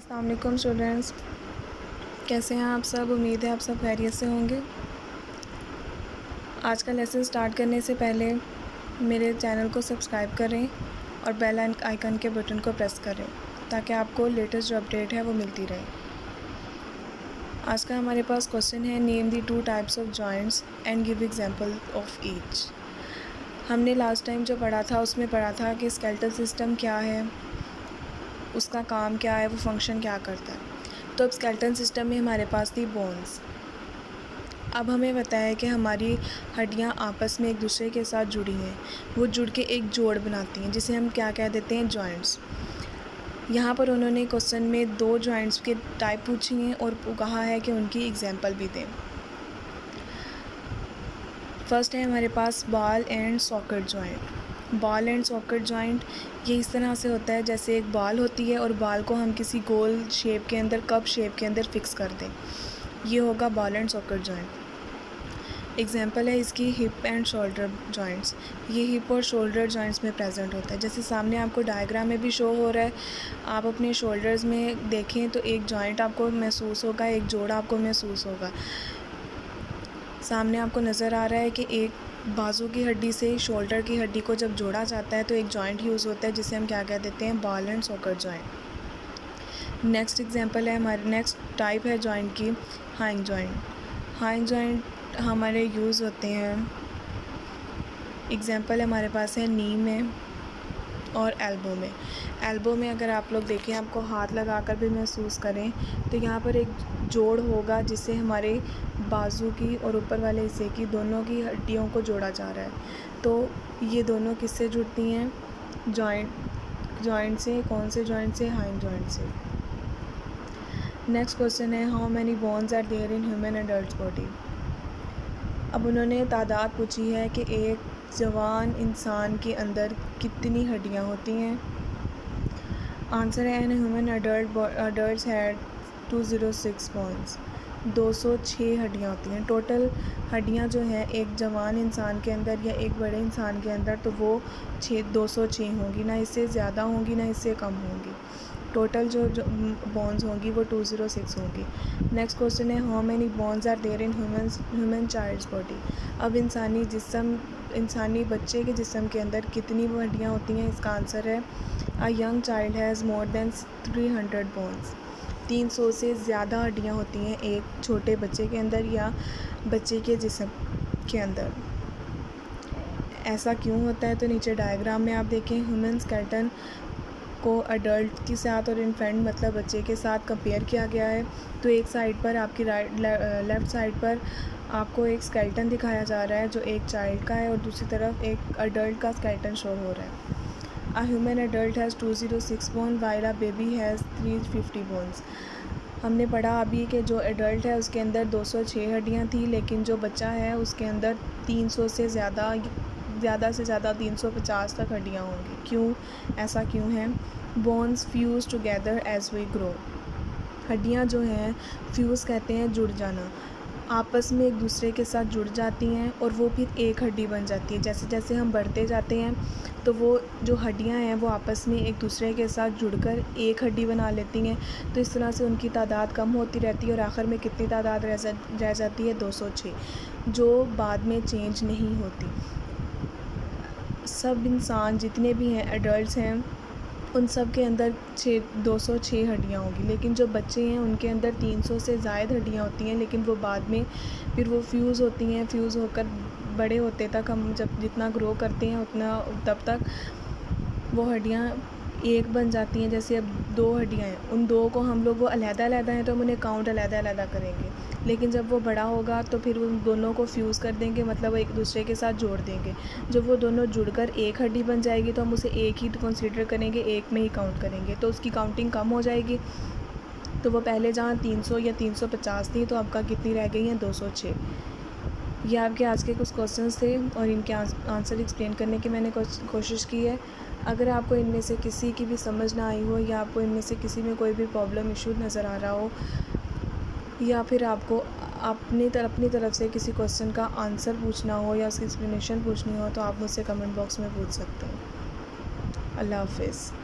अस्सलाम वालेकुम स्टूडेंट्स, कैसे हैं आप सब। उम्मीद है आप सब खैरियत से होंगे। आज का लेसन स्टार्ट करने से पहले मेरे चैनल को सब्सक्राइब करें और बेल आइकन के बटन को प्रेस करें ताकि आपको लेटेस्ट जो अपडेट है वो मिलती रहे। आज का हमारे पास क्वेश्चन है, name the 2 types of joints and give example of each. हमने लास्ट टाइम जो पढ़ा था उसमें पढ़ा था कि स्केलेटल सिस्टम क्या है, उसका काम क्या है, वो फंक्शन क्या करता है। तो अब स्केलेटल सिस्टम में हमारे पास थी बोन्स। अब हमें पता है कि हमारी हड्डियां आपस में एक दूसरे के साथ जुड़ी हैं, वो जुड़ के एक जोड़ बनाती हैं जिसे हम क्या कह देते हैं, जॉइंट्स। यहाँ पर उन्होंने क्वेश्चन में 2 जॉइंट्स के टाइप पूछी हैं और कहा है कि उनकी एग्जांपल भी दें। फर्स्ट है हमारे पास ball and socket joint. Ball and socket joint ये इस तरह से होता है जैसे एक बॉल होती है और बॉल को हम किसी गोल शेप के अंदर, कप शेप के अंदर फिक्स कर दें, ये होगा ball and socket joint. Example है इसकी हिप एंड शोल्डर जॉइंट्स। ये हिप और शोल्डर जॉइंट्स में प्रेजेंट होता है। जैसे सामने आपको डायग्राम में भी शो हो रहा है, आप अपने शोल्डर्स में देखें तो एक जॉइंट आपको महसूस होगा, एक जोड़ आपको महसूस होगा। सामने आपको नज़र आ रहा है कि एक बाजू की हड्डी से शोल्डर की हड्डी को जब जोड़ा जाता है तो एक जॉइंट यूज़ होता है जिसे हम क्या कह देते हैं, ball and socket joint. Next example है हमारे, नेक्स्ट टाइप है जॉइंट की, हाइंग जॉइंट। हाइंग जॉइंट हमारे यूज़ होते हैं, एग्जांपल हमारे पास है नी में और एल्बो में। एल्बो में अगर आप लोग देखें, आपको हाथ लगाकर भी महसूस करें तो यहाँ पर एक जोड़ होगा जिससे हमारे बाजू की और ऊपर वाले हिस्से की दोनों की हड्डियों को जोड़ा जा रहा है। तो ये दोनों किससे जुड़ती हैं, जॉइंट से। कौन से जॉइंट से, हाइंग जॉइंट से। नेक्स्ट क्वेश्चन है, how many bones are there in human adult body. अब उन्होंने तादाद पूछी है कि एक जवान इंसान के अंदर कितनी हड्डियां होती हैं। आंसर है, an human adult had 206 bones. 206 हड्डियां होती हैं टोटल। हड्डियां जो हैं एक जवान इंसान के अंदर या एक बड़े इंसान के अंदर, तो वो 206 होंगी, ना इससे ज़्यादा होंगी ना इससे कम होंगी। टोटल जो बोन्स होंगी वो 206 होंगी। नेक्स्ट क्वेश्चन है, how many bones are there in human child's body. अब इंसानी बच्चे के जिस्म के अंदर कितनी हड्डियाँ होती हैं, इसका आंसर है, a young child has more than 300 bones. 300 से ज़्यादा हड्डियाँ होती हैं एक छोटे बच्चे के अंदर या बच्चे के जिस्म के अंदर। ऐसा क्यों होता है, तो नीचे डायग्राम में आप देखें, ह्यूमन स्केलेटन को अडल्ट के साथ और इन्फेंट मतलब बच्चे के साथ कंपेयर किया गया है। तो एक साइड पर आपकी लेफ़्ट साइड पर आपको एक स्केलेटन दिखाया जा रहा है जो एक चाइल्ड का है और दूसरी तरफ एक अडल्ट का स्केलेटन शो हो रहा है। A human adult has 206 bone while a baby has 350 bones. हमने पढ़ा अभी कि जो एडल्ट है उसके अंदर 206 हड्डियाँ थी, लेकिन जो बच्चा है उसके अंदर 300 से ज़्यादा से ज़्यादा 350 तक हड्डियाँ होंगी। क्यों, ऐसा क्यों है। Bones fuse together as we grow. हड्डियाँ जो हैं, फ्यूज़ कहते हैं जुड़ जाना, आपस में एक दूसरे के साथ जुड़ जाती हैं और वो फिर एक हड्डी बन जाती है। जैसे जैसे हम बढ़ते जाते हैं तो वो जो हड्डियाँ हैं वो आपस में एक दूसरे के साथ जुड़कर एक हड्डी बना लेती हैं। तो इस तरह से उनकी तादाद कम होती रहती है और आखिर में कितनी तादाद रह जाती है, 206, जो बाद में चेंज नहीं होती। सब इंसान जितने भी हैं, एडल्ट्स हैं, उन सब के अंदर 206 हड्डियाँ होंगी, लेकिन जो बच्चे हैं उनके अंदर 300 से ज़ायद हड्डियाँ होती हैं, लेकिन वो बाद में फिर वो फ्यूज़ होती हैं। फ्यूज़ होकर बड़े होते तक, हम जब जितना ग्रो करते हैं उतना तब तक वो हड्डियाँ एक बन जाती हैं। जैसे अब 2 हड्डियाँ हैं, उन 2 को हम लोग, वो अलग-अलग हैं तो हम उन्हें काउंट अलग-अलग करेंगे, लेकिन जब वो बड़ा होगा तो फिर उन दोनों को फ्यूज़ कर देंगे, मतलब एक दूसरे के साथ जोड़ देंगे। जब वो दोनों जुड़कर एक हड्डी बन जाएगी तो हम उसे एक ही कंसीडर करेंगे, एक में ही काउंट करेंगे, तो उसकी काउंटिंग कम हो जाएगी। तो वो पहले जहाँ 300 या 350 थी तो आपका कितनी रह गई हैं, 206। ये आपके आज के कुछ क्वेश्चंस थे और इनके आंसर एक्सप्लेन करने की मैंने कोशिश की है। अगर आपको इनमें से किसी की भी समझ ना आई हो या आपको इनमें से किसी में कोई भी प्रॉब्लम इशू नज़र आ रहा हो या फिर आपको अपनी तरफ से किसी क्वेश्चन का आंसर पूछना हो या उसकी एक्सप्लेनेशन पूछनी हो तो आप मुझसे कमेंट बॉक्स में पूछ सकते हैं। अल्लाह हाफ़िज़।